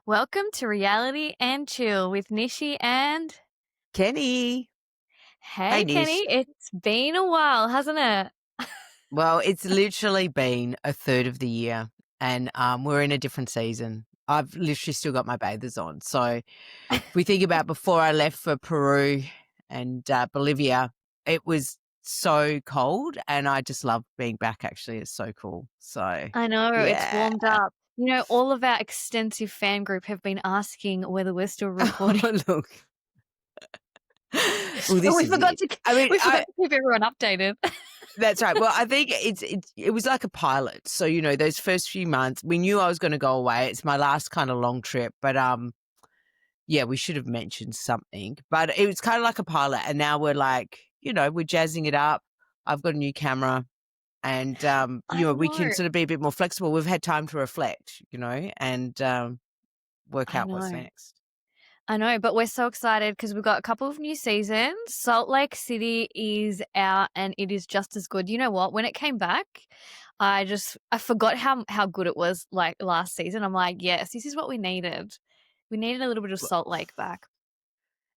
Welcome to Reality and Chill with Nishi and Kenny. Hey, Hey Nish. Kenny, it's been a while, hasn't it? Well, it's literally been a third of the year and we're in a different season. I've literally still got my bathers on. So if we think about before I left for Peru and Bolivia, it was so cold and I just love being back actually. It's so cool. So, I know, it's yeah. warmed up. You know, all of our extensive fan group have been asking whether we're still recording. Look. Well, But this we is forgot it. to I mean, we forgot to keep everyone updated. That's right. Well, I think it was like a pilot. So, those first few months, we knew I was going to go away. It's my last kind of long trip, but yeah, we should have mentioned something. But it was kind of like a pilot, and now we're like, we're jazzing it up. I've got a new camera, and I we can know. sort of be a bit more flexible. We've had time to reflect, and work I out what's know. next. I know, but we're so excited because we've got a couple of new seasons. Salt Lake City is out and it is just as good. You know what? When it came back, I forgot how good it was like last season. I'm like, yes, this is what we needed. We needed a little bit of Salt Lake back.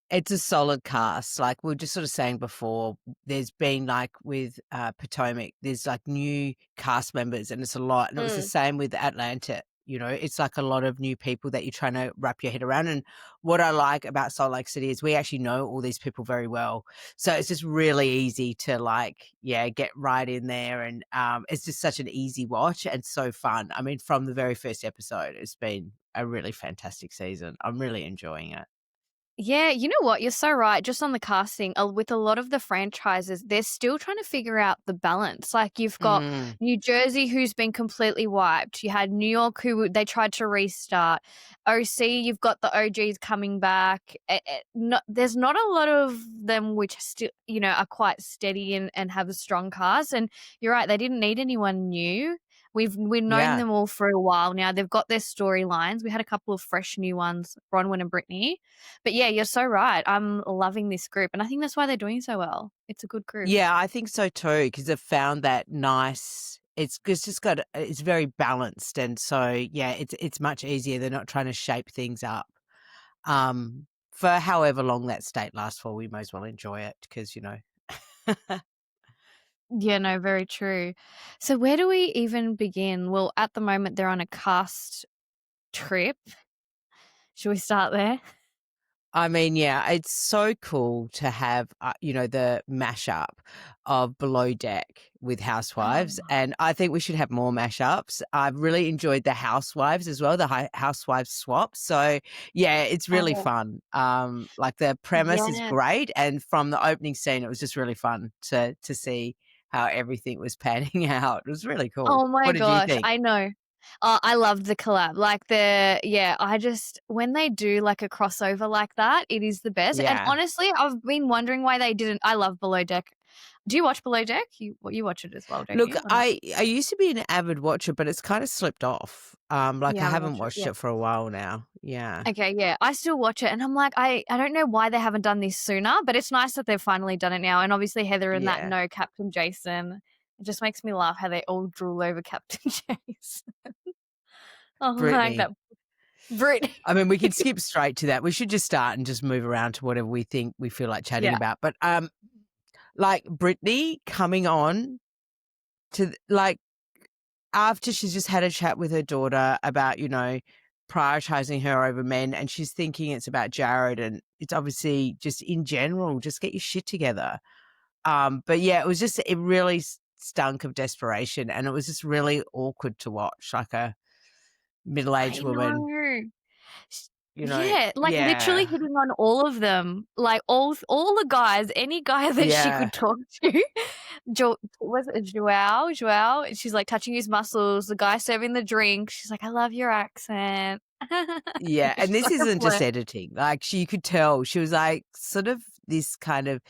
It's a solid cast. Like we were just sort of saying before, there's been like with Potomac, there's like new cast members and it's a lot. And it was the Mm. same with Atlanta. It's like a lot of new people that you're trying to wrap your head around. And what I like about Salt Lake City is we actually know all these people very well. So it's just really easy to get right in there. And it's just such an easy watch and so fun. I mean, from the very first episode, it's been a really fantastic season. I'm really enjoying it. Yeah, you know what? You're so right. Just on the casting, with a lot of the franchises, they're still trying to figure out the balance. Like you've got Mm. New Jersey, who's been completely wiped. You had New York, they tried to restart. OC, you've got the OGs coming back. There's not a lot of them which still, are quite steady and have a strong cast. And you're right, they didn't need anyone new. We've known Yeah. them all for a while now. They've got their storylines. We had a couple of fresh new ones, Bronwyn and Brittany. But yeah, you're so right. I'm loving this group, and I think that's why they're doing so well. It's a good group. Yeah, I think so too, because they've found that nice. It's just it's very balanced, and so yeah, it's much easier. They're not trying to shape things up. For however long that state lasts for, we may as well enjoy it because Yeah, no, very true. So where do we even begin? Well, at the moment they're on a cast trip. Should we start there? I mean, yeah, it's so cool to have, the mashup of Below Deck with Housewives. And I think we should have more mashups. I've really enjoyed the Housewives as well, the Housewives swap. So, yeah, it's really Oh, fun. Like the premise is yeah. great. And from the opening scene, it was just really fun to see how everything was panning out. It was really cool. Oh my What did you gosh, think? I know. I loved the collab. I just when they do like a crossover like that, it is the best. And Yeah. honestly, I've been wondering why they didn't. I love Below Deck. Do you watch Below Deck? You watch it as well, don't Look, you? Or no? I used to be an avid watcher, but it's kind of slipped off. Like You I haven't haven't watched it watched yet. it for a while now. Yeah. Okay, yeah. I still watch it and I'm like, I don't know why they haven't done this sooner, but it's nice that they've finally done it now. And obviously Heather and that Yeah. know Captain Jason. It just makes me laugh how they all drool over Captain Jason. Oh, like Brittany. that Brit. I mean, we could skip straight to that. We should just start and just move around to whatever we think we feel like chatting Yeah. about. But like Brittany coming on to like after she's just had a chat with her daughter about, prioritizing her over men and she's thinking it's about Jared and it's obviously just in general, just get your shit together. But yeah, it really stunk of desperation and it was just really awkward to watch, like a middle-aged I woman, know. S you know. Yeah, like, literally Yeah. hitting on all of them, like, all the guys, any guy that she Yeah. could talk to. Was it Joao? Joao? She's, like, touching his muscles, the guy serving the drink, she's like, "I love your accent." Yeah, and She's this like a isn't just flirt. editing. Like, she could tell she was like sort of this kind of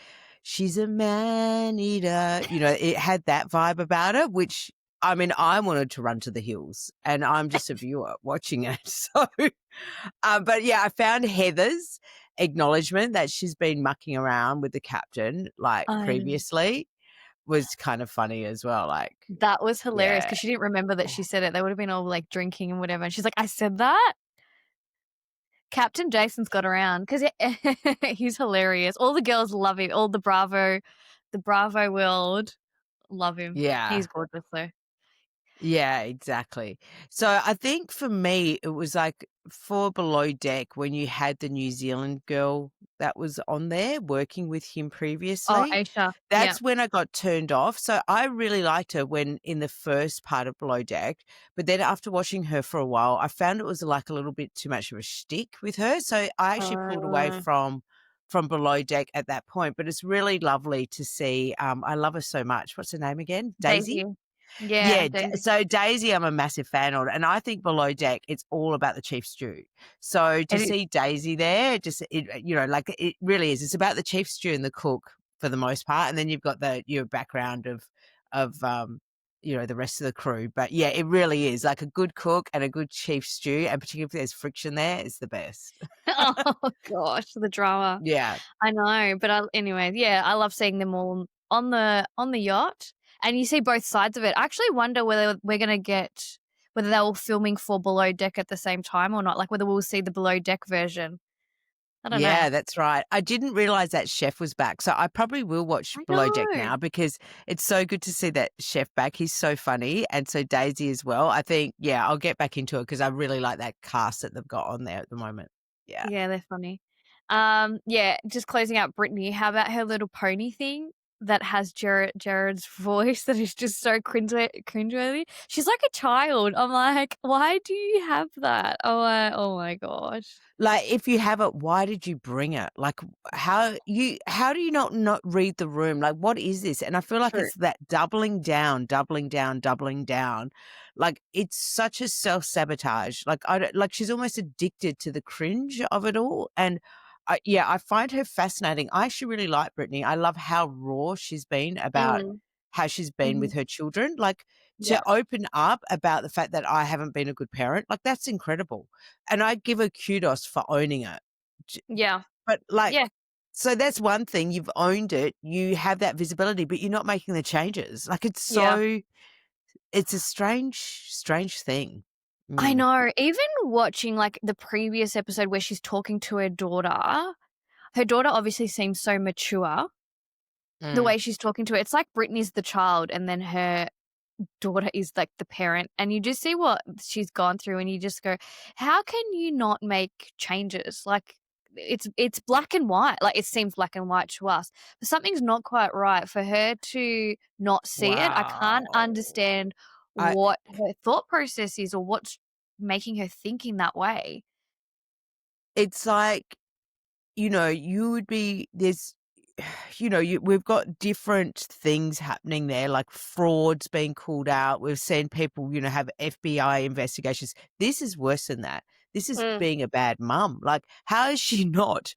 she's a man eater, it had that vibe about it, which I mean, I wanted to run to the hills and I'm just a viewer watching it. So, but yeah, I found Heather's acknowledgement that she's been mucking around with the captain like I previously was kind of funny as well. Like, That was hilarious yeah. because she didn't remember that she said it. They would have been all, like, drinking and whatever, and she's like, "I said that?" Captain Jason's got around because he's hilarious. All the girls love him. All the Bravo world love him. Yeah. He's gorgeous though. Yeah, exactly. So I think for me, it was like for Below Deck when you had the New Zealand girl that was on there working with him Oh, previously. Aisha. Yeah. That's when I got turned off. So I really liked her when in the first part of Below Deck. But then after watching her for a while, I found it was like a little bit too much of a shtick with her. So I actually pulled away Uh, from Below Deck at that point. But it's really lovely to see. I love her so much. What's her name again? Daisy? Daisy. Yeah, Yeah, Daisy. so Daisy, I'm a massive fan of, and I think Below Deck, it's all about the chief stew. So to It is. see Daisy there, just like it really is. It's about the chief stew and the cook for the most part, and then you've got your background of the rest of the crew. But yeah, it really is like a good cook and a good chief stew, and particularly if there's friction there, it's the best. Oh gosh, the drama. Yeah. I know, but anyway, yeah, I love seeing them all on the yacht, and you see both sides of it. I actually wonder whether we're gonna get whether they're all filming for Below Deck at the same time or not. Like whether we'll see the Below Deck version. I don't know. Yeah, that's right. I didn't realize that Chef was back. So I probably will watch I Below Deck know. now because it's so good to see that Chef back. He's so funny. And so Daisy as well. I think, yeah, I'll get back into it because I really like that cast that they've got on there at the moment. Yeah. Yeah, they're funny. Yeah, just closing out Brittany. How about her little pony thing that has Jared's voice that is just so cringeworthy? She's like a child. I'm like, why do you have that? Oh my gosh. Like, if you have it, why did you bring it? Like, how do you not read the room? Like, what is this? And I feel like True. it's that doubling down, doubling down, doubling down. Like, it's such a self-sabotage. Like, I don't like she's almost addicted to the cringe of it all. And I find her fascinating. I actually really like Brittany. I love how raw she's been about Mm, how she's been with mhm. her children. Like, to Yeah, open up about the fact that I haven't been a good parent, like, that's incredible. And I give her kudos for owning it. J yeah, but, like, yeah, so that's one thing, you've owned it, you have that visibility, but you're not making the changes. Like, yeah. it's a strange, strange thing. I Mm, know. Even watching like the previous episode where she's talking to her daughter obviously seems so mature. The mm. way she's talking to her, it's like Britney's the child, and then her daughter is like the parent, and you just see what she's gone through, and you just go, "How can you not make changes?" Like it's black and white. Like it seems black and white to us, but something's not quite right for her to not see it. I can't Wow. understand I what her thought process is or what's making her thinking that way. it's like, you would be there's we've got different things happening there, like frauds being called out. We've seen people, have FBI investigations. This is worse than that. This is Mm, being a bad mum. Like, how is she not?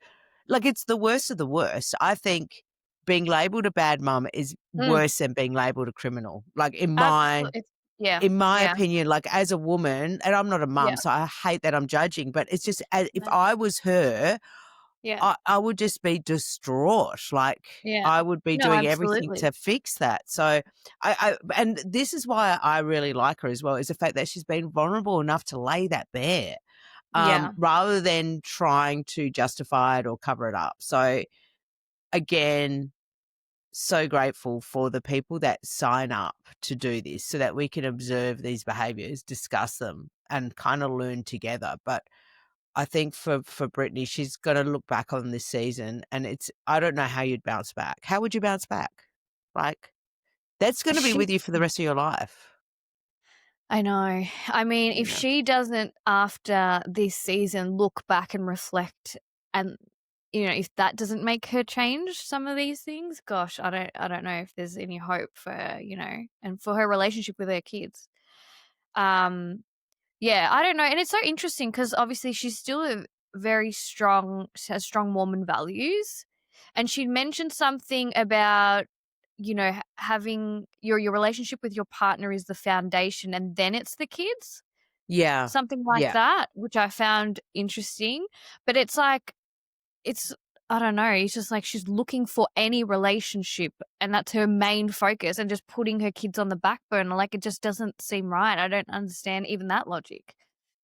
Like, it's the worst of the worst. I think being labeled a bad mum is mm, worse than being labeled a criminal. Like, absolutely. Yeah, in my yeah, opinion, like as a woman, and I'm not a mum, yeah, so I hate that I'm judging, but it's just as if no, I was her, yeah, I would just be distraught, like, yeah. I would be No, doing everything absolutely. to fix that, so and this is why I really like her as well, is the fact that she's been vulnerable enough to lay that bare, Yeah. rather than trying to justify it or cover it up, so, again, so grateful for the people that sign up to do this so that we can observe these behaviors, discuss them, and kinda learn together, but I think for Brittany, she's gonna look back on this season and I don't know how you'd bounce back. How would you bounce back? Like, that's gonna be She with you for the rest of your life, I know. I mean, you if know? she doesn't after this season look back and reflect and if that doesn't make her change some of these things, gosh, I don't know if there's any hope for, and for her relationship with her kids. Um Yeah, I don't know, and it's so interesting because obviously she's still a very strong she has strong Mormon values, and she mentioned something about, having your relationship with your partner is the foundation and then it's the kids, Yeah. something like Yeah. that, which I found interesting, but it's like it's I don't know, it's just like she's looking for any relationship, and that's her main focus, and just putting her kids on the back burner, like, it just doesn't seem right. I don't understand even that logic.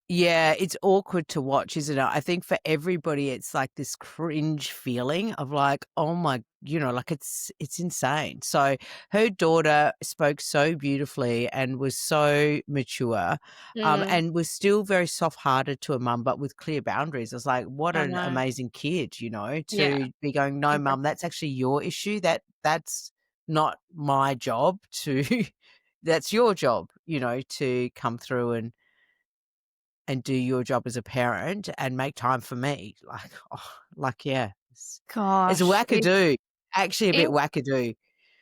Yeah, it's awkward to watch, isn't it? I think for everybody, it's like this cringe feeling of like, oh my, like it's insane. So her daughter spoke so beautifully and was so mature, Mm, and was still very soft-hearted to her mum, but with clear boundaries. It's like, what I an know. amazing kid, Yeah, to be going, no, agree. mum, that's actually your issue. That's not my job to. That's your job, to come through and do your job as a parent and make time for me. Like, yeah, it's a Gosh, wackadoo. Actually a it bit wackadoo.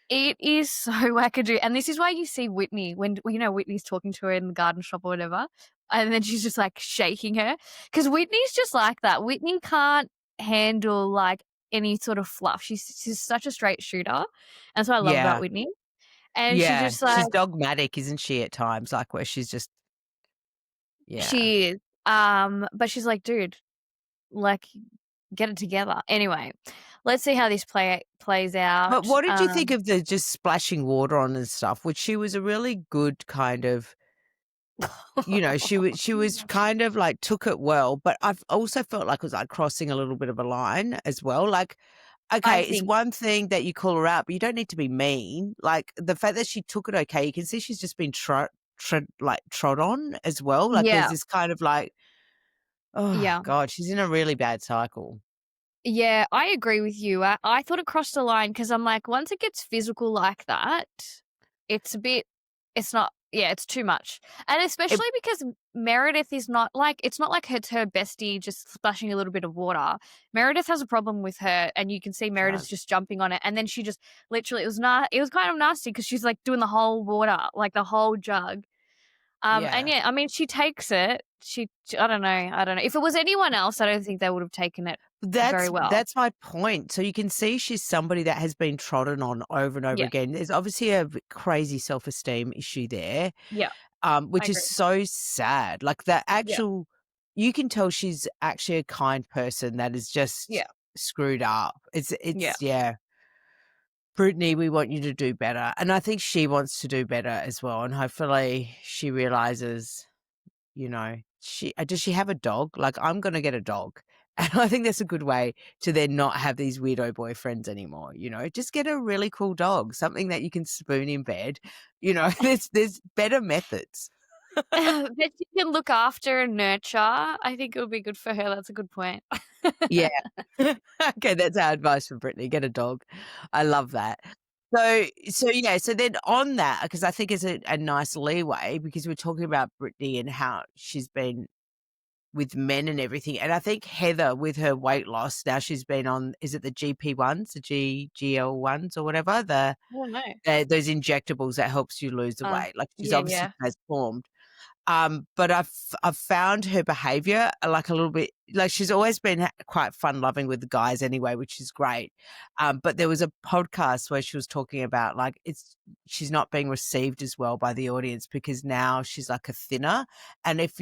it is so wackadoo, and this is why you see Whitney when Whitney's talking to her in the garden shop or whatever, and then she's just, like, shaking her because Whitney's just like that. Whitney can't handle, like, any sort of fluff. She's such a straight shooter, and that's what I love about Yeah. Whitney, and she Yeah. just, She's like dogmatic, isn't she, at times? Like, where she's just yeah. she is, but she's like, "Dude, like, get it together." Anyway, let's see how this plays But out, what did you think of the just splashing water on and stuff, which she was a really good kind of she was kind of like took it well, but I've also felt like it was like crossing a little bit of a line as well. Like, I okay, it's think one thing that you call her out, but you don't need to be mean. Like the fact that she took it okay, you can see she's just been trod on as well. Like there's yeah, this kind of like, oh yeah. God, she's in a really bad cycle. Yeah, I agree with you. I thought it crossed the line because I'm like, once it gets physical like that, it's a bit, it's not, yeah, it's too much. And It, especially because Meredith is not like, it's not like it's her bestie just splashing a little bit of water. Meredith has a problem with her, and you can see Meredith does. just jumping on it. And then she just literally, it was kind of nasty because she's like doing the whole water, like the whole jug. And Yeah. yeah, I mean, she takes it. I don't know. I don't know. If it was anyone else, I don't think they would have taken it very well. That's my point. So you can see she's somebody that has been trodden on over and over Yeah, again. There's obviously a crazy self-esteem issue there, yeah, I which is agree. so sad. Like the Yeah, actual, you can tell she's actually a kind person that is just yeah, screwed up. yeah. Yeah. Brittany, we want you to do better. And I think she wants to do better as well. And hopefully she realizes, does she have a dog? Like, I'm going to get a dog. And I think that's a good way to then not have these weirdo boyfriends anymore. Just get a really cool dog, something that you can spoon in bed. There's better methods. That she can look after and nurture. I think it would be good for her. That's a good point. Yeah. Okay, that's our advice for Brittany, get a dog. I love that. So then on that, because I think it's a nice leeway because we're talking about Brittany and how she's been with men and everything, and I think Heather with her weight loss, now she's been on, is it the GP ones, the GL ones or whatever, I don't know. those injectables that helps you lose the Uh, weight, like she's yeah, obviously yeah. transformed. But I've found her behavior like a little bit like she's always been quite fun loving with the guys anyway, which is great. But there was a podcast where she was talking about like she's not being received as well by the audience because now she's like a thinner, and if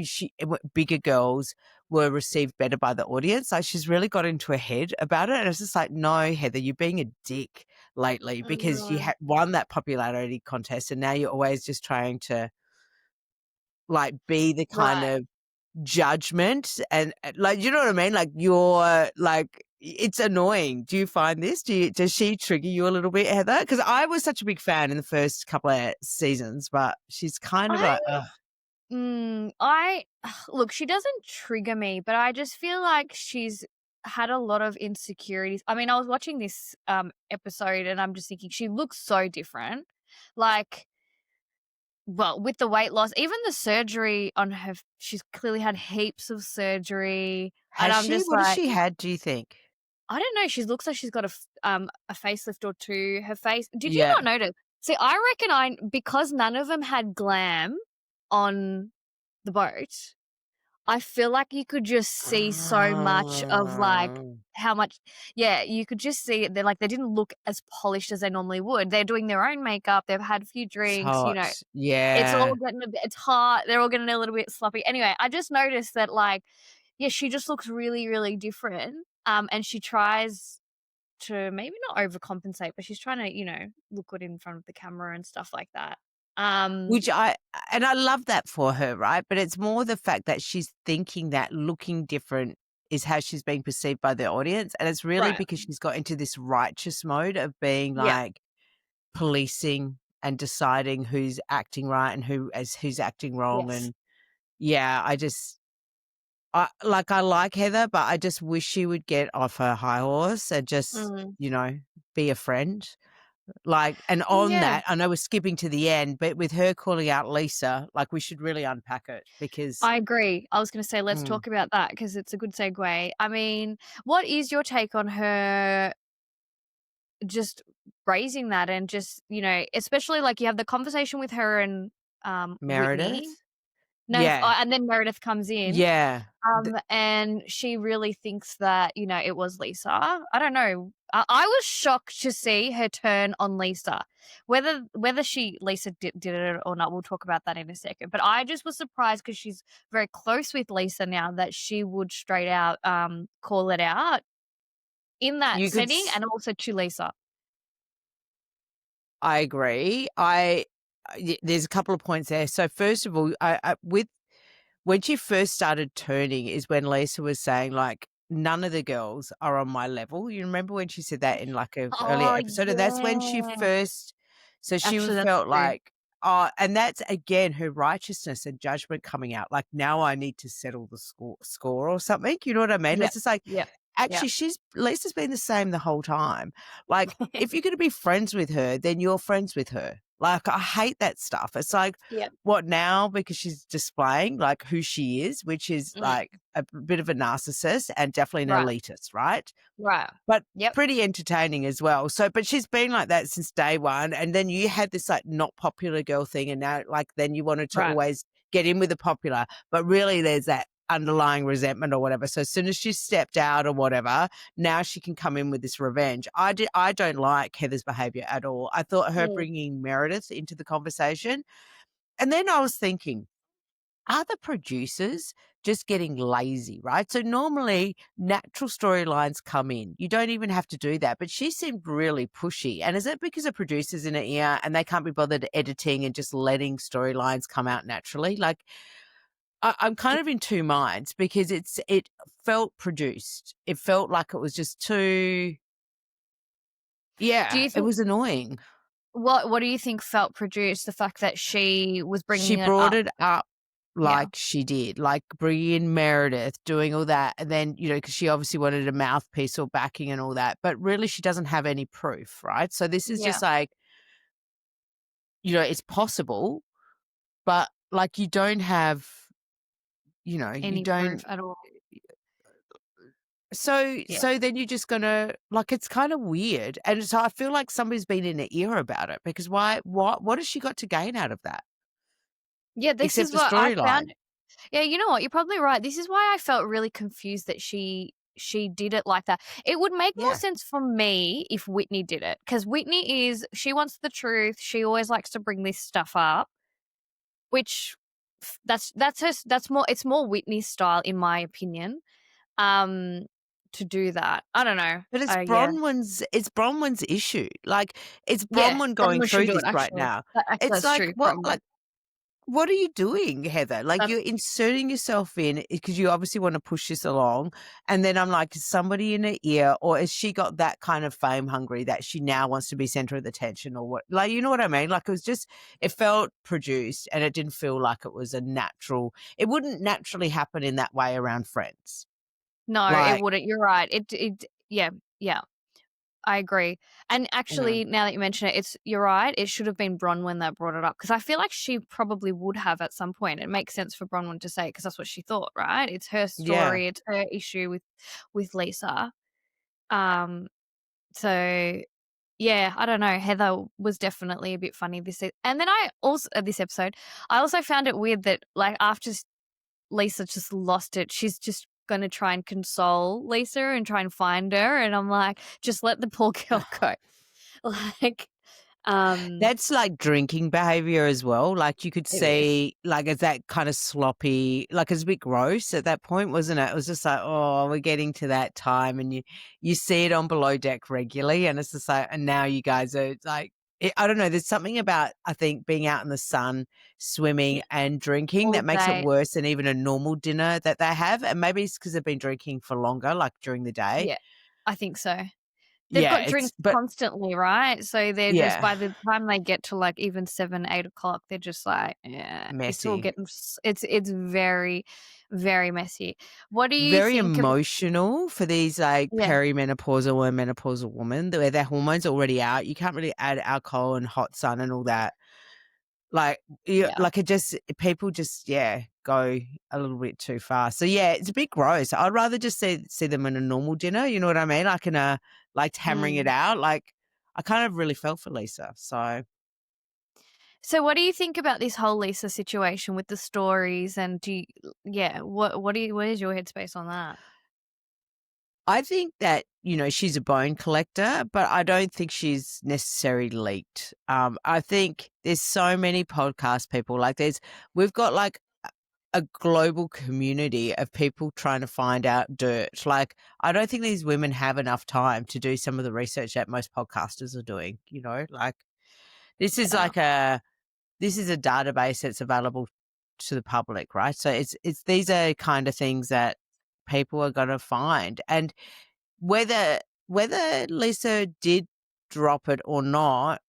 bigger girls were received better by the audience, like she's really got into her head about it, and it's just like, no, Heather, you're being a dick lately Oh, because you no. won that popularity contest, and now you're always just trying to like be the kind Right. of judgment and like, you know what I mean? Like you're like, it's annoying. Do you find this? Does she trigger you a little bit, Heather? Because I was such a big fan in the first couple of seasons, but she's kind of I like, ugh. I look, she doesn't trigger me, but I just feel like she's had a lot of insecurities. I mean, I was watching this episode and I'm just thinking she looks so different. Like, well, with the weight loss, even the surgery on her, she's clearly had heaps of surgery. And Has I'm she? just What has like, she had? Do you think? I don't know. She looks like she's got a facelift or two. Her face. Did you Yeah. not notice? See, I reckon because none of them had glam on the boat. I feel like you could just see so much of, like, Oh, how much yeah, you could just see it. They didn't look as polished as they normally would. They're doing their own makeup, they've had a few it's drinks, hot. it's all Yeah. getting a bit it's hot, they're all getting a little bit sloppy. Anyway, I just noticed that, like, yeah, she just looks really, really different, and she tries to maybe not overcompensate, but she's trying to, look good in front of the camera and stuff like that. Um, Which I love that for her, right? But it's more the fact that she's thinking that looking different is how she's being perceived by the audience, and it's really right. because she's got into this righteous mode of being, Yeah. like, policing and deciding who's acting right and who's acting wrong, Yes. and yeah, I like Heather, but I just wish she would get off her high horse and just, Mm. be a friend. Like, and on Yeah. that, I know we're skipping to the end, but with her calling out Lisa, like, we should really unpack it because I agree. I was gonna say, let's mm, talk about that because it's a good segue. I mean, what is your take on her just raising that and just, especially, like, you have the conversation with her and, Whitney. Meredith? No, Yeah. and then Meredith comes in, Yeah. and she really thinks that, it was Lisa. I don't know. I was shocked to see her turn on Lisa. Whether Lisa did it or not, we'll talk about that in a second. But I just was surprised because she's very close with Lisa now that she would straight out, call it out in that You could setting s and also to Lisa. I agree. There's a couple of points there. So first of all, I with when she first started turning is when Lisa was saying, like, "None of the girls are on my level." You remember when she said that in, like, a earlier Oh, episode? And that's when she yeah. first so she Actually, that's felt true. like, oh, and that's again her righteousness and judgment coming out, like, now I need to settle the score or something, you know what I mean? Yep. It's just like, Yep. Yep. actually, Lisa's been the same the whole time. Like, if you're gonna be friends with her, then you're friends with her. Like, I hate that stuff. It's like, Yep. what now? Because she's displaying, like, who she is, which is, Mm. like, a bit of a narcissist and definitely an Right. elitist, right? Right. But Yep. pretty entertaining as well. So, but she's been like that since day one, and then you had this, like, not popular girl thing, and now, like, then you wanted to Right. always get in with the popular, but really there's that underlying resentment or whatever. So as soon as she stepped out or whatever, now she can come in with this revenge. I don't like Heather's behavior at all. I thought her Mm. bringing Meredith into the conversation, and then I was thinking, are the producers just getting lazy, right? So normally natural storylines come in. You don't even have to do that. But she seemed really pushy. And is it because the producers in her ear and they can't be bothered editing and just letting storylines come out naturally? Like, I'm kind of in two minds because it felt produced. It felt like it was just too, Do yeah, you it think was annoying. what do you think felt produced? The fact that she was She bringing it brought up? it up Yeah. like she did, like bringing in Meredith, doing all that, and then, because she obviously wanted a mouthpiece or backing and all that, but really she doesn't have any proof, right? So this is Yeah. just like, it's possible, but, like, you don't have, you Any proof don't at all. so Yeah. then you're just gonna like, it's kinda weird, and so I feel like somebody's been in her ear about it because why what has she got to gain out of that? Yeah, this Except is the what I storyline. found. Yeah, you know what? You're probably right. This is why I felt really confused that she did it like that. It would make more Yeah. sense for me if Whitney did it because she wants the truth. She always likes to bring this stuff up, which that's her. That's more. It's more Whitney's style, in my opinion. Um, to do that, I don't know. But Yeah, It's Bronwyn's issue. Like, it's yeah. Bronwyn going Bronwyn should through do it. this right Actually, now. It's that's like, true. what Bronwyn. like, what are you doing, Heather? Like, That's you're inserting yourself in because you obviously wanna push this along, and then I'm like, is somebody in her ear, or has she got that kind of fame hungry that she now wants to be center of attention or what? Like, you know what I mean? Like, it felt produced, and it didn't feel like it was it wouldn't naturally happen in that way around friends. no, it Like, wouldn't. You're right. Yeah, yeah. I agree. And you know actually, now that you mention it, you're right. It should have been Bronwyn that brought it up because I feel like she probably would have at some point. It makes sense for Bronwyn to say because that's what she thought, right? It's her Yeah. story. It's her issue with Lisa. Um. So yeah, I don't know. Heather was definitely a bit funny and then I also this episode, I also found it weird that like after Lisa just lost it. She's just gonna try and console Lisa and try and find her, and I'm like, "Just let the poor girl go." Like, um, That's like drinking behavior as well. Like, you could it is. see, like, it's that kind of sloppy, like, it's a bit gross at that point, wasn't it? It was just like, oh, we're getting to that time, and you see it on Below Deck regularly, and it's just like, and now you guys are like, I don't know, there's something about, I think, being out in the sun, swimming Yeah, and drinking all that makes it day. worse than even a normal dinner that they have, and maybe it's because 'cause they've been drinking for longer, like, during the day. Yeah, I think so. They've Yeah, got it's drinks but constantly, right? So they're just yeah, by the time they get to, like, even 7, 8 o'clock, they're just like, "Yeah, it's all messy. getting it's very, very messy." What do you Very think of emotional for these, like, yeah, perimenopausal or menopausal women where their hormones are already out. You can't really add alcohol and hot sun and all that. Like, yeah. like, it just people just, yeah, go a little bit too far. So, yeah, it's a bit gross. I'd rather just see them in a normal dinner, you know what I mean? Like, in a like, hammering it Mm. out. Like, I kind of really felt for Lisa, so So what do you think about this whole Lisa situation with the stories and do you yeah, what do you where's your headspace on that? I think that, she's a bone collector, but I don't think she's necessarily leaked. I think there's so many podcast people, like, we've got, like, a global community of people trying to find out dirt. Like, I don't think these women have enough time to do some of the research that most podcasters are doing, Like, this is Yeah. like this is a database that's available to the public, right? So it's these are kind of things that people are gonna find. And whether Lisa did drop it or not,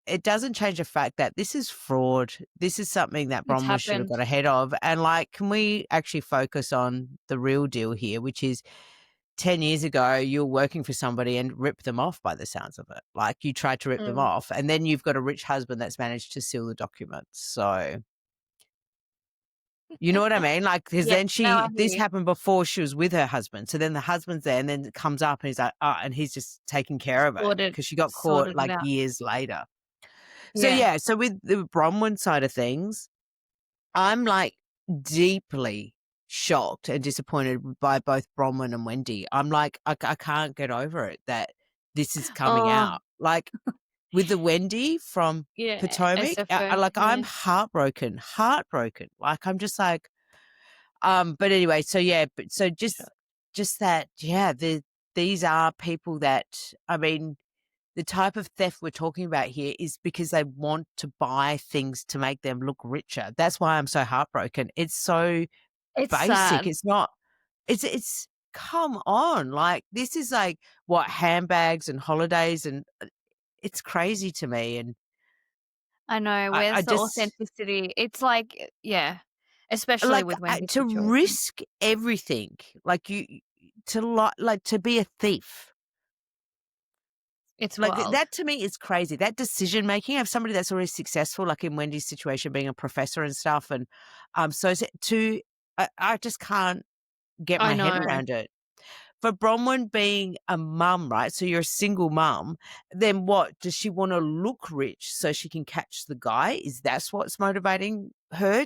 it doesn't change the fact that this is fraud. This is something that It's Bronwyn should have happened. got ahead of. And, like, can we actually focus on the real deal here, which is 10 years ago, you were working for somebody and ripped them off by the sounds of it. Like, you tried to rip them Mm. off, and then you've got a rich husband that's managed to steal the documents. So, you know what I mean? Like, because Yeah, then no, I this hear you. happened before she was with her husband. So then the husband's there, and then it comes up and he's like, oh, and he's just taking care of it Sorted because she got caught sorted it like out. years later. So, Yeah. yeah, so with the Bronwyn side of things, I'm, like, deeply shocked and disappointed by both Bronwyn and Wendy. I'm like, I can't get over it that this is coming Oh, out. Like, with the Wendy from yeah, Potomac, SFO, like, I'm yeah. heartbroken, heartbroken. Like, I'm just like, but anyway, so, yeah, but so Sure. just that, yeah, these are people that, I mean, the type of theft we're talking about here is because they want to buy things to make them look richer. That's why I'm so heartbroken. It's so It's basic. sad. It's not it's come on. Like, this is like what, handbags and holidays, and it's crazy to me. And I know, I where's the just authenticity? It's like yeah, especially like, with Wendy's to situation. risk everything, like, like, to be a thief. It's Like, wild. that to me is crazy. That decision making of somebody that's already successful, like in Wendy's situation, being a professor and stuff, and so to I just can't get I my head know. around it. For Bronwyn being a mum, right? So you're a single mum, then what? Does she want to look rich so she can catch the guy? Is that's what's motivating her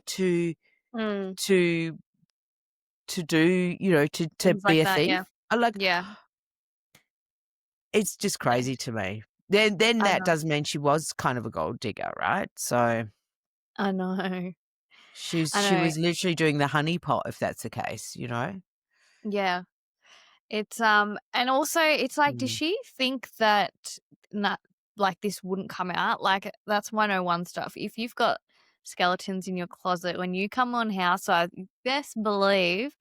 Mm, to do, to things be like a that, yeah. thief? I like, Yeah, it's just yeah, crazy to me. Then I that know. does mean she was kind of a gold digger, right? So I know. she's I she know. was literally doing the honey pot, if that's the case, Yeah. It's, and also it's like, does Mm. she think that not like, this wouldn't come out? Like, that's 101 stuff. If you've got skeletons in your closet, when you come on house, I best believe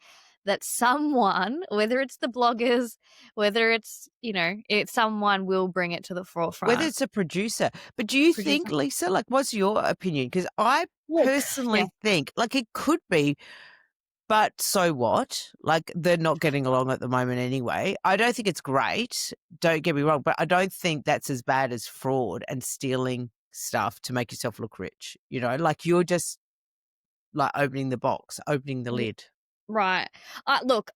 that someone, whether it's the bloggers, whether it's, someone will bring it to the Whether forefront. it's a producer. But do you think, Producer. Lisa, like, what's your opinion? Because I Look, yeah. personally think, like, it could be, but so what? Like, they're not getting along at the moment anyway. I don't think it's great, don't get me wrong, but I don't think that's as bad as fraud and stealing stuff to make yourself look rich, Like, you're just, like, opening the box, opening the Yeah. lid. Right. Look,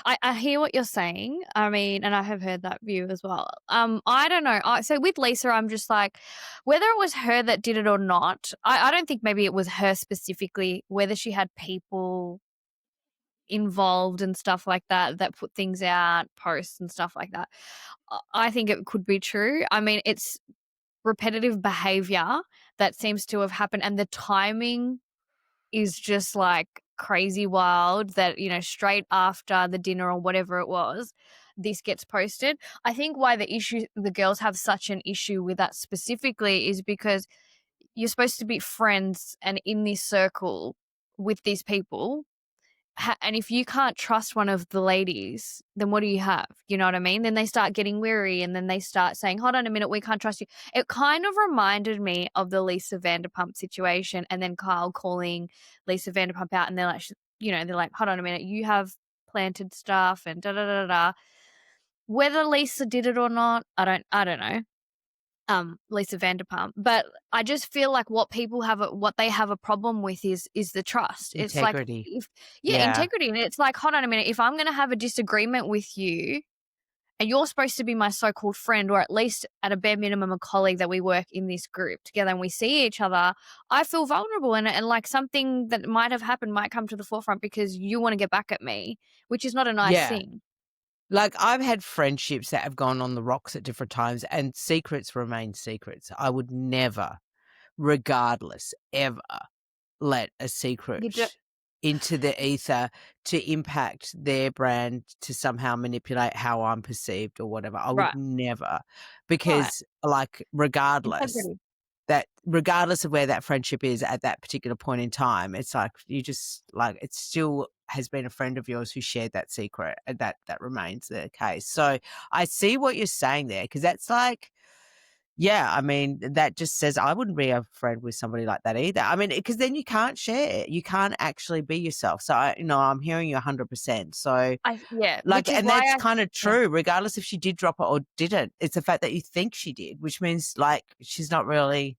I hear what you're saying. I mean, and I have heard that view as well. I don't know. So with Lisa, I'm just like, whether it was her that did it or not, I don't think maybe it was her specifically, whether she had people involved and stuff like that that put things out, posts and stuff like that. I think it could be true. I mean, it's repetitive behavior that seems to have happened, and the timing is just like crazy wild that, straight after the dinner or whatever it was, this gets posted. I think why the girls have such an issue with that specifically is because you're supposed to be friends and in this circle with these people. And if you can't trust one of the ladies, then what do you have? You know what I mean? Then they start getting weary and then they start saying, hold on a minute, we can't trust you. It kind of reminded me of the Lisa Vanderpump situation and then Kyle calling Lisa Vanderpump out and they're like, they're like, hold on a minute, you have planted stuff and da da da da. Whether Lisa did it or not, I don't know. Lisa Vanderpump. But I just feel like what they have a problem with is the trust. It's like Integrity. Yeah. integrity. And it's like, hold on a minute, if I'm gonna have a disagreement with you and you're supposed to be my so-called friend, or at least at a bare minimum a colleague that we work in this group together and we see each other, I feel vulnerable and like something that might have happened might come to the forefront because you want to get back at me, which is not a nice Yeah. thing. Like, I've had friendships that have gone on the rocks at different times, and secrets remain secrets. I would never, regardless, ever let a You do, secret into the ether to impact their brand, to somehow manipulate how I'm perceived or whatever. I would right, never, right. because, like, Integrity. regardless of where that friendship is at that particular point in time, it's like you just like it still has been a friend of yours who shared that secret, and that remains the case. So I see what you're saying there, because that's like, yeah, I mean, that just says I wouldn't be a friend with somebody like that either. I mean, because then you can't share it. You can't actually be yourself. So I'm hearing you 100%. So Which like, is and why that's I kind of yeah. true, regardless if she did drop it or didn't. It's the fact that you think she did, which means like she's not really.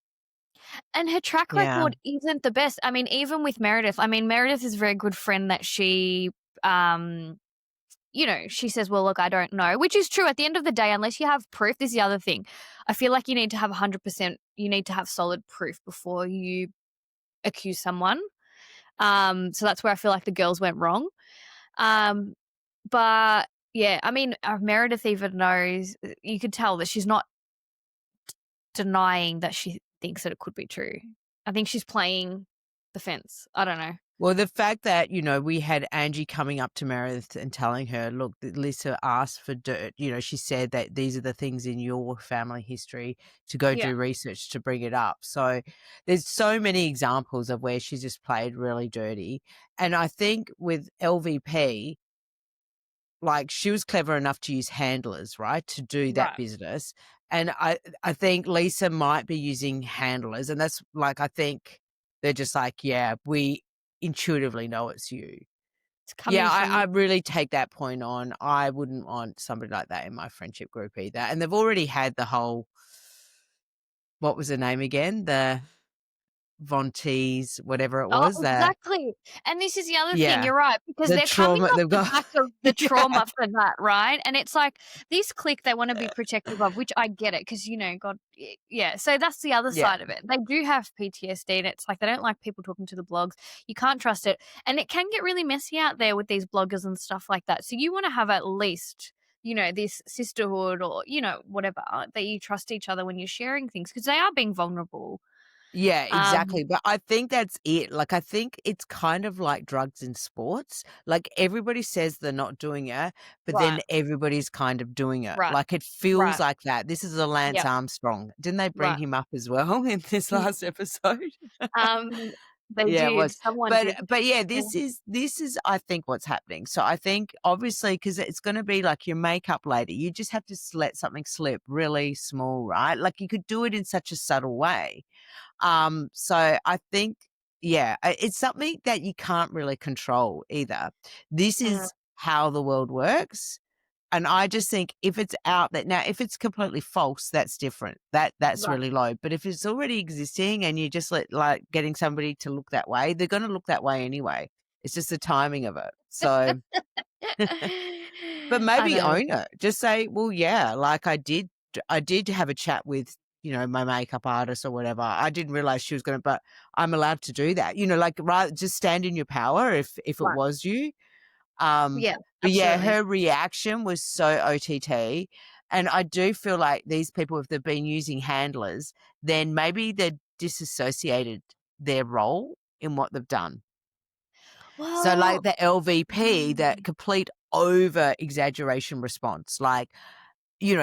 And her track Yeah. record isn't the best. I mean, even with Meredith, Meredith is a very good friend that she, she says, well, look, I don't know, which is true. At the end of the day, unless you have proof, this is the other thing. I feel like you need to have 100%, you need to have solid proof before you accuse someone. So that's where I feel like the girls went wrong. But yeah, Meredith even knows, you could tell that she's not denying that she thinks that it could be true. I think she's playing the fence. I don't know. Well, the fact that, we had Angie coming up to Meredith and telling her, look, Lisa asked for dirt. She said that these are the things in your family history, to go Yeah. do research to bring it up. So there's so many examples of where she's just played really dirty. And I think with LVP, like, she was clever enough to use handlers, right, to do that Right. business. And I think Lisa might be using handlers, and that's like, I think they're just like, yeah, we intuitively know it's you. It's Yeah, coming I from really take that point on. I wouldn't want somebody like that in my friendship group either. And they've already had the whole, what was her name again? The Von Tees, whatever it Oh, was. exactly. And this is the other thing, Yeah, you're right, because the they're coming trauma off they've the got. back of the Yeah. trauma for that, right? And it's like this clique they wanna be protective of, which I get it because, God yeah, so that's the other Yeah. side of it. They do have PTSD and it's like they don't like people talking to the blogs. You can't trust it. And it can get really messy out there with these bloggers and stuff like that. So you wanna have at least, this sisterhood or, whatever, that you trust each other when you're sharing things because they are being vulnerable. Yeah, Um, exactly. But I think that's it. Like, I think it's kind of like drugs in sports. Like, everybody says they're not doing it, but then right, everybody's kind of doing it. right, Like, it feels right. like that. This is a Lance Yep, Armstrong. Didn't they bring right. him up as well in this Ye last episode? They Yeah, it did, was. someone But did. yeah, Yeah. this is I think what's happening. So I think obviously, because it's gonna be like your makeup lady, you just have to let something slip really small, right? Like, you could do it in such a subtle way. So I think, yeah, it's something that you can't really control either. This Mm, is how the world works. And I just think if it's out there now, if it's completely false, that's different. That's right. really low. But if it's already existing and you just like getting somebody to look that way, they're going to look that way anyway. It's just the timing of it. So, but I maybe know. own it. Just say, well, yeah, like I did have a chat with, my makeup artist or whatever. I didn't realize she was going to, but I'm allowed to do that. Like, right, just stand in your power if it Right. was you. Um, Yeah, but yeah, absolutely. her reaction was so OTT. And I do feel like these people, if they've been using handlers, then maybe they're disassociated their role in what they've done. So like Well, the LVP, that mm, complete over exaggeration response. Like,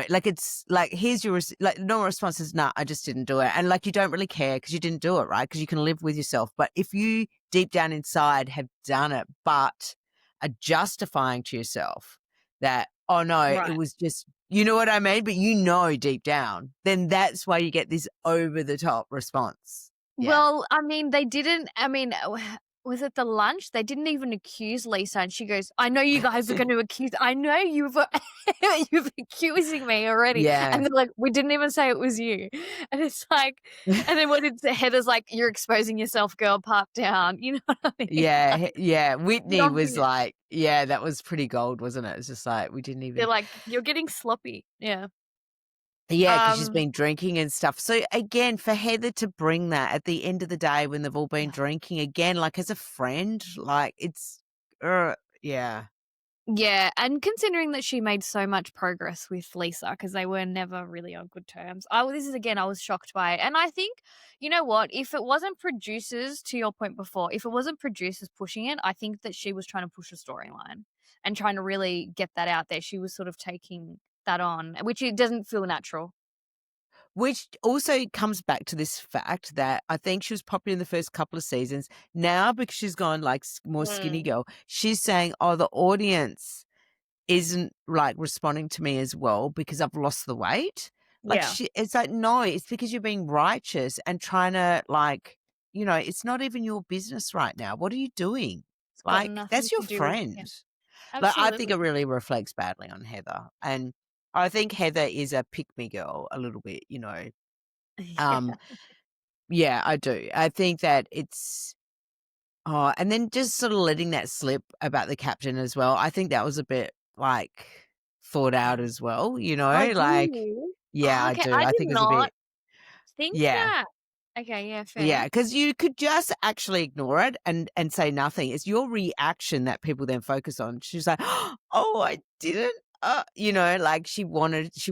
like it's like, here's your like, normal response is, nah, I just didn't do it. And like, you don't really care because you didn't do it, right? Because you can live with yourself. But if you deep down inside have done it, but are justifying to yourself that, oh no, it Right. was just, you know what I mean? But deep down, then that's why you get this over the top response. Yeah. Well, I mean, they didn't was it the lunch? They didn't even accuse Lisa, and she goes, "I know you guys are gonna accuse I know you've you've accusing me already." Yeah. And they're like, "We didn't even say it was you." And it's like and then what did Heather's like, "You're exposing yourself, girl, pipe down." You know what I mean? Yeah. Like, Yeah. get Whitney on was with it. like, yeah, that was pretty gold, wasn't it? It's just like, we didn't They're even. like, "You're getting sloppy." Yeah. Yeah, because 'cause she's Um been drinking and stuff. So, again, for Heather to bring that at the end of the day when they've all been drinking again, like, as a friend, like, it's yeah. Yeah, and considering that she made so much progress with Lisa because they were never really on good terms. This is again, I was shocked by it. And I think, you know what, if it wasn't producers, to your point before, if it wasn't producers pushing it, I think that she was trying to push a storyline and trying to really get that out there. She was sort of taking that on, which it doesn't feel natural. Which also comes back to this fact that I think she was popular in the first couple of seasons. Now, because she's gone, like, more skinny Mm. girl, she's saying, "Oh, the audience isn't, like, responding to me as well because I've lost the weight." Like, Yeah, it's like, no, it's because you're being righteous and trying to, like, it's not even your business right now. What are you doing? it's got Like, nothing that's your to do with, friend. yeah, Like, I think absolutely. it really reflects badly on Heather. And I think Heather is a pick-me girl a little bit, Um, Yeah, yeah, I do. I think that it's and then just sort of letting that slip about the captain as well. I think that was a bit, like, thought out yeah. as well, Oh, do like, you? yeah, Oh, I okay, do. I I did think it's a not bit, think yeah. that. Okay, yeah, fair. Yeah, because you could just actually ignore it and say nothing. It's your reaction that people then focus on. She's like, "Oh, I didn't," like, she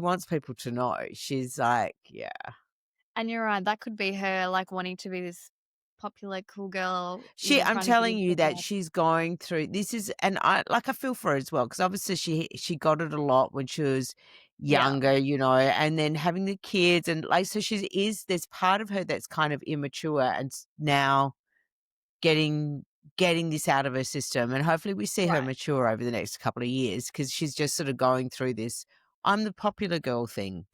wants people to know. She's like, yeah. And you're right, that could be her, like, wanting to be this popular cool girl, I'm trying to get telling into you the that vibe. she's going through this is, and I feel for her as well because obviously she got it a lot when she was Yeah, younger, and then having the kids and, like, so there's part of her that's kind of immature and now getting this out of her system, and hopefully we see her right, mature over the next couple of years because she's just sort of going through this "I'm the popular girl" thing,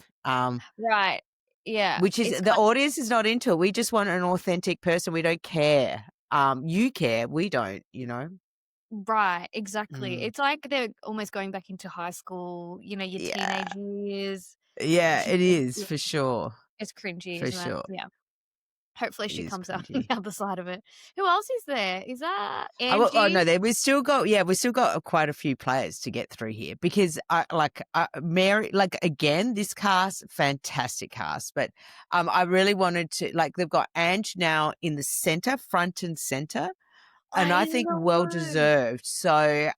right. Yeah, which is it's the kind audience is not into it. We just want an authentic person. We don't care. You care, we don't, right, exactly. Mm. It's like they're almost going back into high school, your Yeah. teenage years. Yeah, She it just is yeah, for sure, it's cringy, for isn't it? sure. Yeah. Hopefully It she is comes out on cringy. the other side of it. Who else is there? Is that No, Angie? we still got quite a few players to get through here because Mary, like, again, this cast, fantastic cast, but I really wanted to, like, they've got Ange now in the center, front and center, and I I think well know. deserved. So,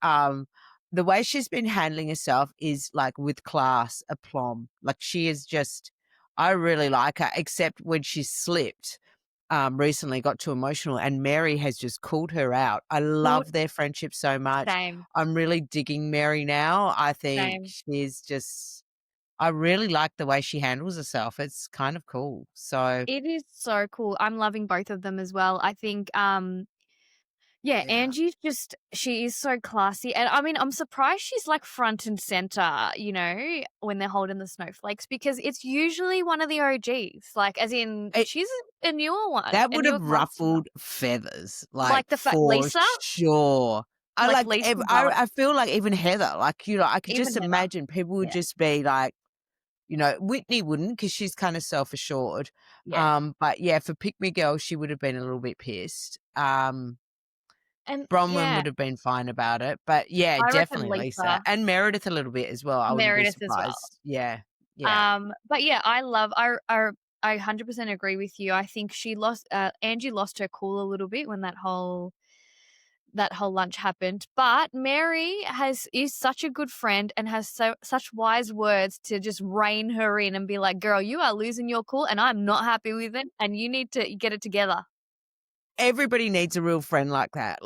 the way she's been handling herself is, like, with class, aplomb. Like, she is just, I really like her, except when she slipped recently, got too emotional, and Mary has just called her out. I Good. love their friendship so much. Same, I'm really digging Mary now. I think same. she's just, I really like the way she handles herself. It's kind of cool. So, It is so cool. I'm loving both of them as well. I think, yeah, yeah. Angie's just she is so classy, and I mean, I'm surprised she's, like, front and center, when they're holding the snowflakes because it's usually one of the OGs, like, as in It she's a newer one, That a would have newer cast member. ruffled feathers, like, Like the fact for Lisa? sure. I Like, like Lisa ev got I feel like even Heather, like, I could just even Heather. imagine people would Yeah, just be like, Whitney wouldn't because she's kinda self-assured. yeah, But yeah, for Pick Me Girl, she would have been a little bit pissed. and Bronwyn yeah, would have been fine about it, but yeah, I reckon definitely Lisa Lisa, and Meredith a little bit as well. I wouldn't be Meredith as well. surprised. Yeah, yeah. But yeah, I 100% agree with you. I think Angie lost her cool a little bit when that whole lunch happened. But Mary is such a good friend and has such wise words to just rein her in and be like, "Girl, you are losing your cool, and I'm not happy with it, and you need to get it together." everybody needs a real friend like that.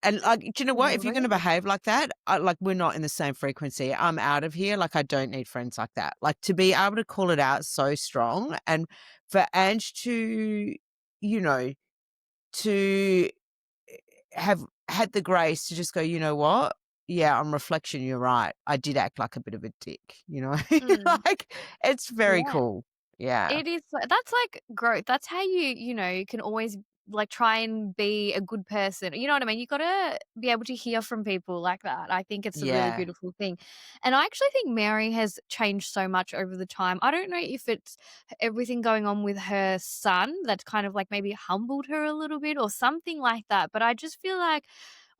And like, do you know what? If you're going to Really? behave like that, like we're not in the same frequency. I'm out of here. Like I don't need friends like that. Like to be able to call it out so strong, and for Ange to, you know, to have had the grace to just go, you know what? Yeah, on reflection, you're right. I did act like a bit of a dick, you know? Mm, Like, it's very yeah. cool. Yeah. It is that's like growth. That's how you can always like try and be a good person. You know what I mean? You gotta be able to hear from people like that. I think it's a really Yeah. beautiful thing. And I actually think Mary has changed so much over the time. I don't know if it's everything going on with her son that's kind of like maybe humbled her a little bit or something like that. But I just feel like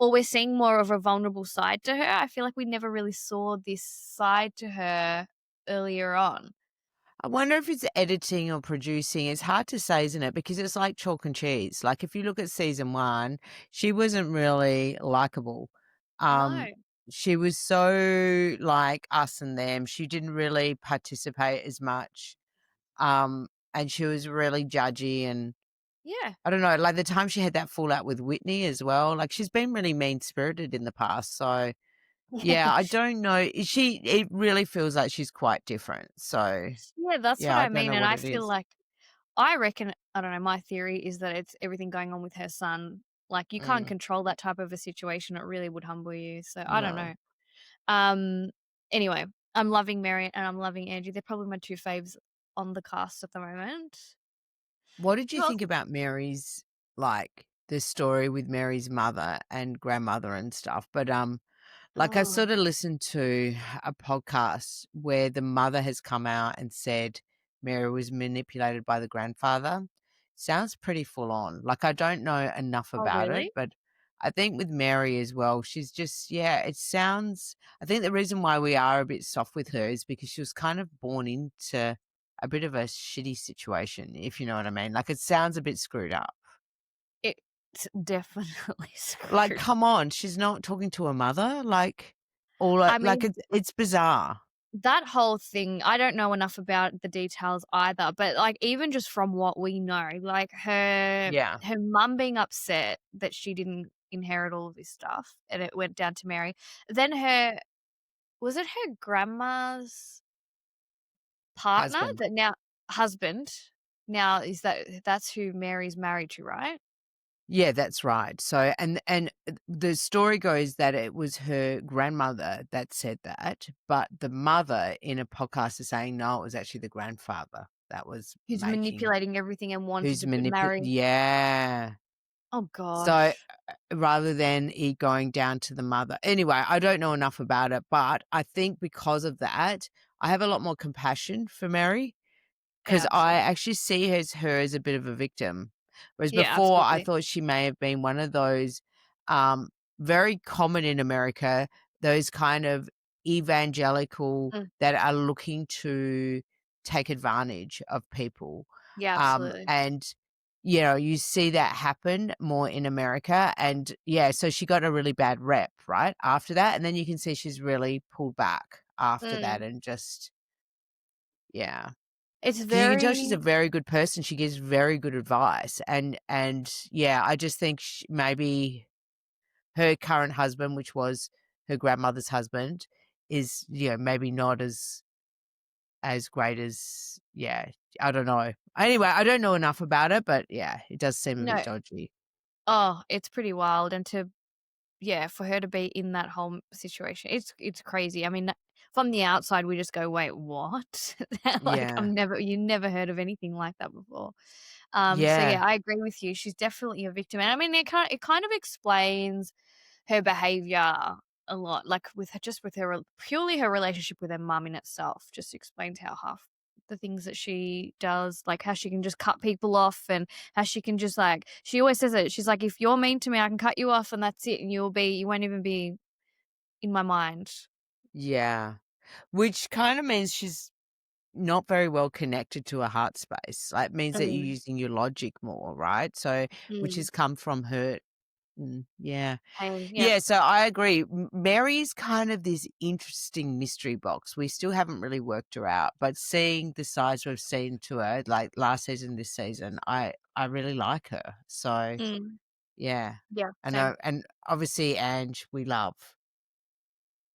or we're seeing more of a vulnerable side to her. I feel like we never really saw this side to her earlier on. I wonder if it's editing or producing. It's hard to say, isn't it? Because it's like chalk and cheese. Like if you look at season 1, she wasn't really likable. No. She was so like us and them. She didn't really participate as much. And she was really judgy, and Yeah. I don't know, like the time she had that fallout with Whitney as well, like she's been really mean-spirited in the past. So, yeah, I don't know. It really feels like she's quite different. So, Yeah, that's what yeah, I I don't mean, know and what I it feel is. like I reckon I don't know, my theory is that it's everything going on with her son. Like, you can't Mm, control that type of a situation, it really would humble you, so I don't no. know. Um, anyway, I'm loving Mary and I'm loving Angie, they're probably my 2 faves on the cast at the moment. What did you Who else? think about Mary's, like, the story with Mary's mother and grandmother and stuff? But, like, I Oh, sort of listened to a podcast where the mother has come out and said Mary was manipulated by the grandfather. Sounds pretty full on. Like, I don't know enough oh, about it, really? but I think with Mary as well, she's just, yeah, it sounds, I think the reason why we are a bit soft with her is because she was kind of born into a bit of a shitty situation, if you know what I mean. Like, it sounds a bit screwed up. It's definitely Like, screwed. come on, she's not talking to her mother, like, or I like, mean it's bizarre. that whole thing, I don't know enough about the details either, but, like, even just from what we know, like, Yeah, her mum being upset that she didn't inherit all of this stuff, and it went down to Mary. Then her was it her grandma's partner husband. that now husband, now is that's who Mary's married to, right? Yeah, that's right. So and the story goes that it was her grandmother that said that, but the mother in a podcast is saying, "No, it was actually the grandfather that was Who's making manipulating everything and wanted who's to marry. yeah." Oh So, gosh. rather than it going down to the mother. Anyway, I don't know enough about it, but I think because of that, I have a lot more compassion for Mary. Yeah, 'Cause I absolutely. actually see her as a bit of a victim, whereas Yeah, before I absolutely. thought she may have been one of those, very common in America, those kind of evangelical Mm, that are looking to take advantage of people, yeah, absolutely. and, you know, you see that happen more in America, and, yeah, so she got a really bad rep, right, after that, and then you can see she's really pulled back after that Mm. and just yeah. It's 'Cause you can tell she's a very very good person, she gives very good advice, and yeah, I just think maybe her current husband, which was her grandmother's husband, is, you know, maybe not as great as yeah, I don't know. Anyway, I don't know enough about it, but yeah, it does seem a bit no. dodgy. Oh, it's pretty wild, and to yeah, for her to be in that whole situation, it's crazy. I mean, from the outside, we just go, "Wait, what?" Like, Yeah. you never heard of anything like that before. So Yeah. yeah, I agree with you. She's definitely a victim, and I mean, it kind of explains her behavior a lot, like with her just with her purely her relationship with her mum in itself just explains how half the things that she does, like how she can just cut people off and how she can just like she always says it. She's like, if you're mean to me, I can cut you off and that's it, and you won't even be in my mind. Yeah. Which kinda means she's not very well connected to her heart space. Like, it means that you're Mm, using your logic more, right? So which mm, has come from her Yeah. Pain, yep. Yeah, so I agree. Mary's kind of this interesting mystery box. We still haven't really worked her out, but seeing the sides we've seen to her, like last season, this season, I really like her. So Mm, yeah, yeah, same. and obviously Ange, we love,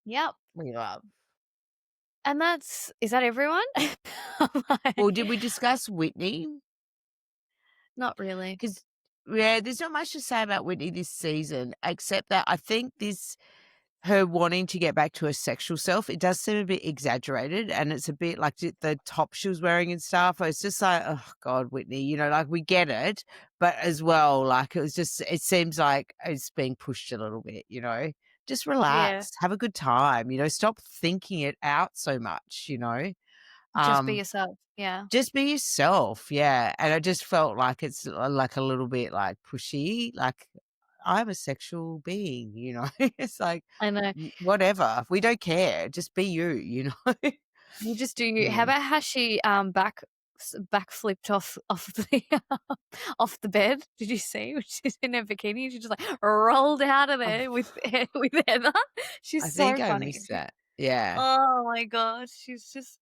Yep. we love. And is that everyone? I'm Well, like, did we discuss Whitney? not really. Because yeah, there's not much to say about Whitney this season, except that I think this her wanting to get back to her sexual self, it does seem a bit exaggerated, and it's a bit like the top she was wearing and stuff. It's just like, oh God, Whitney, like we get it, but as well, like it seems like it's being pushed a little bit. Just Yeah, relax, have a good time, stop thinking it out so much. just be Um, yourself. Yeah, just be yourself, yeah. And I just felt like it's like a little bit like pushy, like I'm a sexual being. It's like I know. whatever. We don't care. Just be you know? You just do you. How Yeah. about how she, back flipped off the off the bed? Did you see when she's in her bikini? She just, like, rolled out of Oh, there with with Heather. I She's think so I funny. missed that. Yeah. Oh my god, she's just,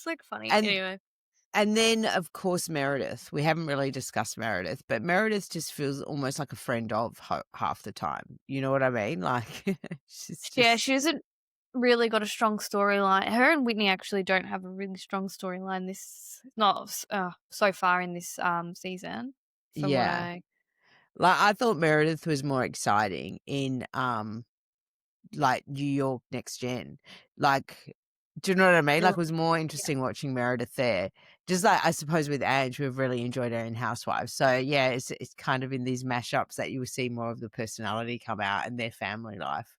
like, funny. And Anyway. and then, of course, Meredith. We haven't really discussed Meredith, but Meredith just feels almost like a friend of half the time. You know what I mean? Like, she's Yeah, just she hasn't really got a strong storyline. Her and Whitney actually don't have a really strong storyline this not s so far in this, season from what yeah. I Like, I thought Meredith was more exciting in, like, New York Next Gen. Like, do you know what I mean? feel Like, it was more yeah. interesting watching Meredith there. Just like, I suppose with Ange, we've really enjoyed her in Housewives. So, yeah, it's kind of in these mashups that you will see more of the personality come out and their family life.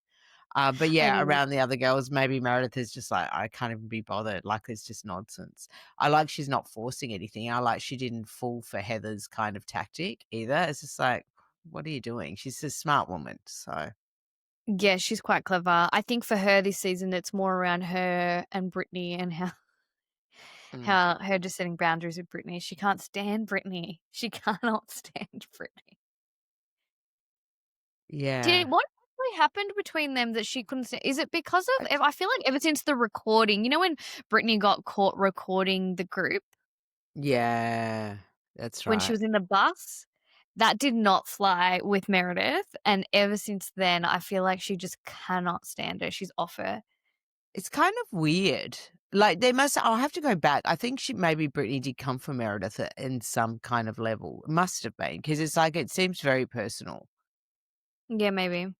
But I yeah, know. around the other girls, maybe Meredith is just like, I can't even be bothered. Like, it's just nonsense. I like she's not forcing anything. I like she didn't fall for Heather's kind of tactic either. It's just like, what are you doing? She's a smart woman. So, Yeah, she's quite clever. I think for her this season, it's more around her and Brittany and how mm, how her just setting boundaries with Brittany. She can't stand Brittany. She cannot stand Brittany. yeah. Did what actually happened between them that she couldn't stand? Is it because of I feel like ever since the recording, when Brittany got caught recording the group Yeah, that's when she right. was in the bus, that did not fly with Meredith, and ever since then, I feel like she just cannot stand her. She's off her. It's kind of weird. Like, I'll have to go back. I think maybe Brittany did come from Meredith in some kind of level. It must have been because it's like, it seems very personal. Yeah, maybe.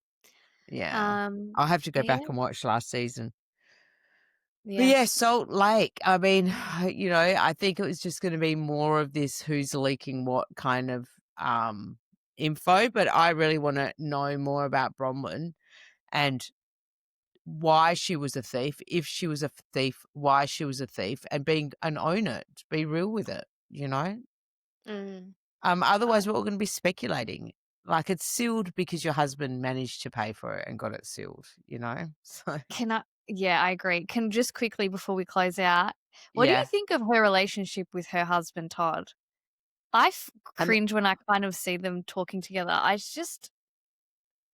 Yeah. I'll have to go Yeah, back and watch last season. But yeah, yes. Salt Lake, I mean, I think it was just going to be more of this who's leaking what kind of info, but I really want to know more about Bronwyn and why she was a thief, if she was a thief, why she was a thief, and own it, be real with it. Mm. Otherwise we're all going to be speculating. Like, it's sealed because your husband managed to pay for it and got it sealed. So Can I Yeah, I agree. Can just quickly before we close out, what do you yeah. think of her relationship with her husband, Todd? I mean, cringe when I kind of see them talking together.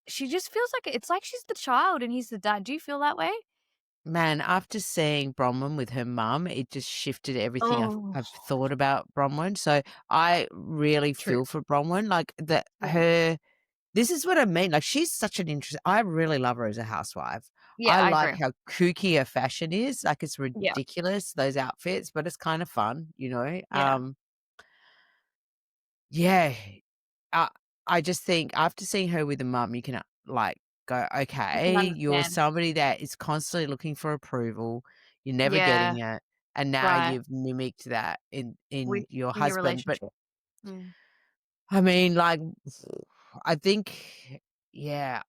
She just feels like it's like she's the child and he's the dad. Do you feel that way? man, after seeing Bronwyn with her mum, it just shifted everything Oh, I've thought about Bronwyn. So I really true. feel for Bronwyn. Like, that Yeah. this is what I mean. Like, she's such an interest. I really love her as a housewife. Yeah, I I like agree. how kooky her fashion is. Like, it's Yeah, ridiculous, those outfits, but it's kind of fun. yeah. Yeah. I I just think after seeing her with the mum, you can, like, go, You can "Okay, you're understand. somebody that is constantly looking for approval, you're never Yeah, getting it, and now right. you've mimicked that in With your in your husband." But, relationship. Mm. I mean, like, I think, yeah,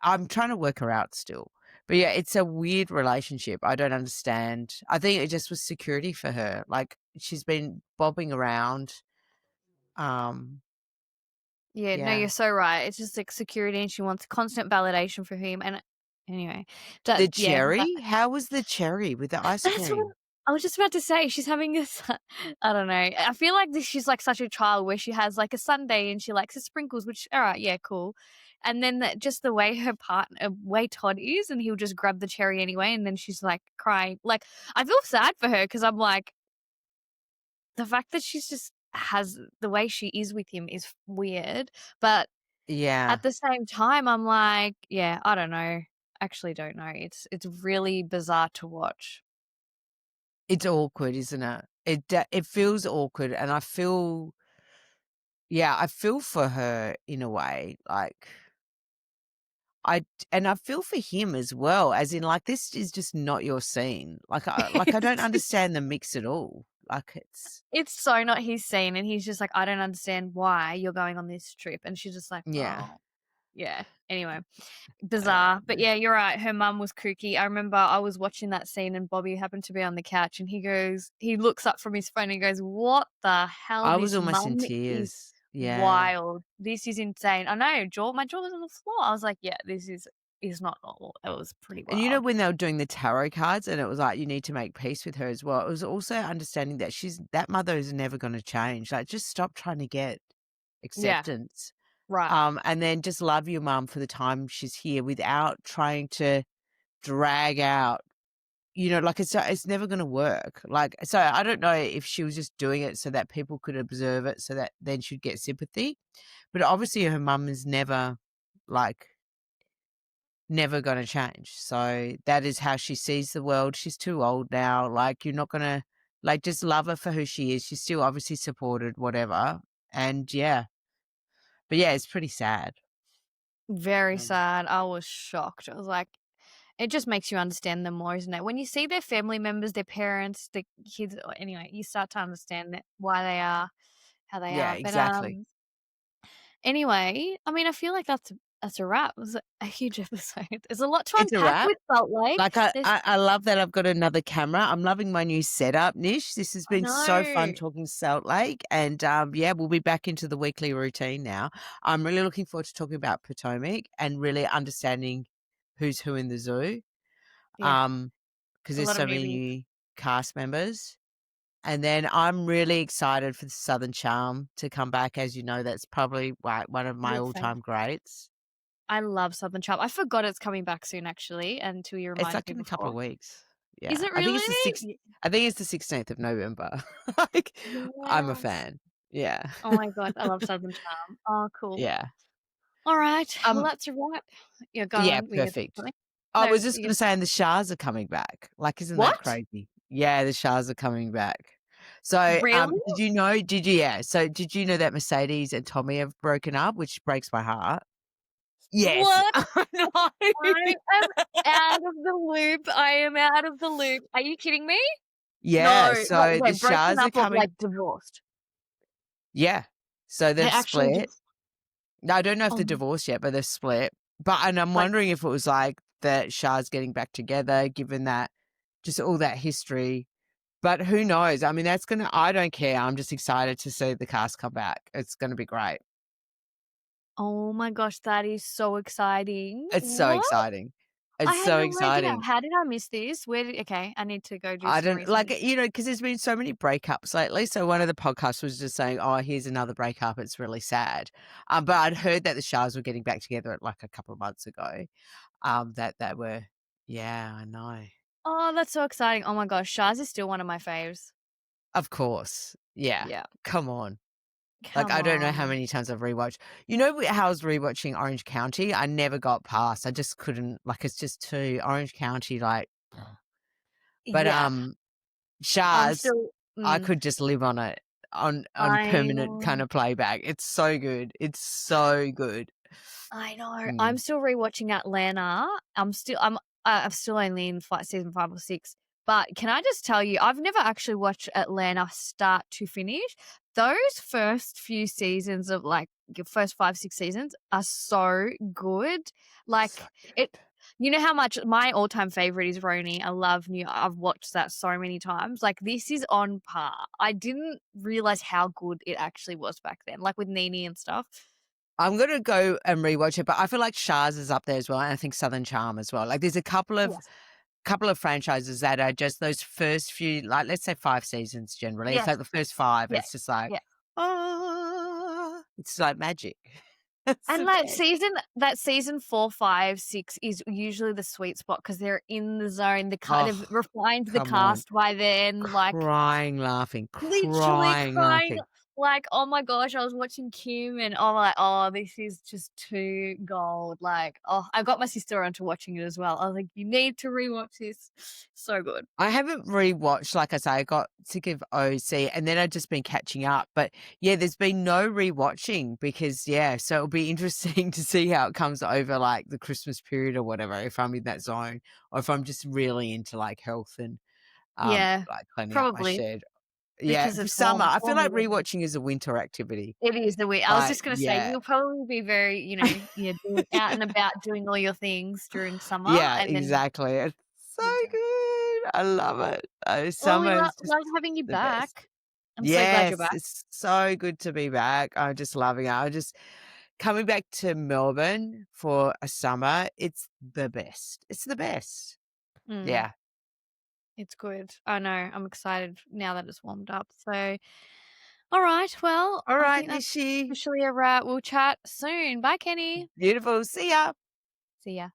I'm trying to work her out still. But, yeah, it's a weird relationship, I don't understand. I think it just was security for her, like, she's been bobbing around, um, Yeah, no, yeah. you're so right. It's just like security and she wants constant validation for him. And anyway, The yeah, cherry? How was the cherry with the ice that's what cream? I was just about to say. She's having this, I don't know. I feel like she's like such a child where she has like a sundae and she likes the sprinkles, which, all right, yeah, cool. And then just the way her partner, way Todd is, and he'll just grab the cherry anyway, and then she's like crying. Like I feel sad for her because I'm like, the fact that she's just has the way she is with him is weird, but Yeah. at the same time, I'm like, yeah, I don't know. Actually, don't know. It's really bizarre to watch. It's awkward, isn't it? It feels awkward, and I feel yeah, I feel for her in a way, like, I and I feel for him as well, as in, like, this is just not your scene. I don't understand the mix at all. Like, It's so not his scene, and he's just like, "I don't understand why you're going on this trip," and she's just like, yeah. "Oh." Yeah. Anyway, bizarre. But yeah, you're right. Her mum was kooky. I remember I was watching that scene and Bobby happened to be on the couch and he looks up from his phone and goes, "What the hell? I was This almost in mum is tears. Yeah. wild. This is insane." I know, my jaw was on the floor. I was like, "Yeah, this is not normal." It was pretty And wild. when they were doing the tarot cards and it was like, you need to make peace with her as well, it was also understanding that that mother is never gonna change. Like, just stop trying to get Yeah, acceptance. right. And then just love your mum for the time she's here without trying to drag out, like it's never gonna work. Like, so I don't know if she was just doing it so that people could observe it so that then she'd get sympathy. But obviously her mum is like never gonna change. So that is how she sees the world. She's too old now. Like, you're not gonna like just love her for who she is. She's still obviously supported, whatever. And yeah. But yeah, it's pretty sad. Very Um, sad. I was shocked. I was like, it just makes you understand them more, isn't it? When you see their family members, their parents, the kids, or anyway, you start to understand that why they are how they yeah, are. But exactly. anyway, I mean, I feel like that's a wrap. It was a huge episode. There's a lot to It's a unpack wrap. with Salt Lake. Like, I There's I I love that I've got another camera. I'm loving my new setup, Nish. This has I been so fun know. talking Salt Lake, and, yeah, we'll be back into the weekly routine now. I'm really looking forward to talking about Potomac and really understanding who's who in the zoo, Yeah, because a there's lot of so many newbies. new cast members. And then I'm really excited for the Southern Charm to come back. As you know, that's probably, like, one of my Your fave. all-time greats. I love Southern Charm. I forgot it's coming back soon, actually, until you It's, reminded like, me in a couple before. of weeks. Is Yeah. it really? I think it's the 16th of November. Like, I'm a Yes. fan. Yeah. Oh my god, I love Southern Charm. Oh, cool. Yeah. Alright, well, Um, that's a wrap. Yeah, go yeah, on, were you gonna say perfect. something? I No, was just you gonna gonna say, and the Shahs are coming back. Like, isn't that What? crazy? Yeah, the Shahs are coming back. So, Really? did you know that Mercedes and Tommy have broken up, which breaks my heart? Yes. What? I know. I am out of the loop, I am out of the loop. Are you kidding me? No. Yeah, so the Wait, broken Shahs are up or, coming. like, divorced? Yeah. So They they've actually split. just No, I don't know if oh they're my divorced yet, but they're split. And I'm like, wondering if it was like that Shah's getting back together, given that just all that history. But who knows? I mean, I don't care. I'm just excited to see the cast come back. It's gonna be great. oh my gosh, that is so exciting. It's so What? exciting. I It's had so no idea. exciting. How did I miss this? Okay, I need to go do I some don't research. like, because there's been so many breakups lately. So one of the podcasts was just saying, "Oh, here's another breakup. It's really sad." But I'd heard that the Shahs were getting back together like a couple of months ago. That they were, yeah, I know. Oh, that's so exciting. Oh my gosh, Shaz is still one of my faves. Of course, yeah. Yeah. Come on. Like, Come I don't know how on. many times I've rewatched. How I was rewatching Orange County? I never got past. I just couldn't. Like, it's just too Orange County. Like, but Yeah. I'm Shahs, still I could just live on it on I permanent kind know. of playback. It's so good. It's so good. I know. I'm Mm. still rewatching Atlanta. I'm still only in season 5 or 6. But can I just tell you, I've never actually watched Atlanta start to finish. Those first few seasons of like your first 5, 6 seasons are so good. So Like it good. you know how much my all-time favorite is Roni. I've watched that so many times. Like this is on par. I didn't realize how good it actually was back then, like with Nene and stuff. I'm gonna go and rewatch it, but I feel like Shahs is up there as well, and I think Southern Charm as well. Like, there's a Yes. couple of franchises that are just those first few, like, let's say 5 seasons generally. It's Yes. like the first 5, Yeah. it's just like, Yeah. "Ah," it's like magic. It's And the best. that season 4, 5, 6 is usually the sweet spot because 'cause they're in the zone. They've Oh, refined the come on. cast by then, like, Crying, laughing, literally crying, crying, laughing. like, "Oh my gosh," I was watching Kim and I'm like, "Oh, this is just too gold." Like, oh, I got my sister onto watching it as well. I was like, "You need to rewatch this." So good. I haven't rewatched, like I say, I got sick of OC and then I've just been catching up. But yeah, there's been no rewatching because yeah, so it'll be interesting to see how it comes over like the Christmas period or whatever, if I'm in that zone or if I'm just really into like health and Yeah, like cleaning up my probably shed. Yeah, because for it's summer, I feel warmer like weather. rewatching is a winter activity. It is the way I was Like, just gonna say, yeah. you'll probably be very, yeah, doing out and about doing all your things during summer Yeah, and then exactly. It's so winter. good. I love it. Well, we Summer is just love having you the best. back. I'm so glad you're Yes, back. it's so good to be back. I'm just loving it. I just coming back to Melbourne for a summer, it's the best. It's the best. Mm, Yeah. it's good. I know, I'm excited now that it's warmed up, so alright, well, All I right, think that's Nishi. officially a wrap. We'll chat soon. Bye, Kenny. Beautiful. See ya. See ya.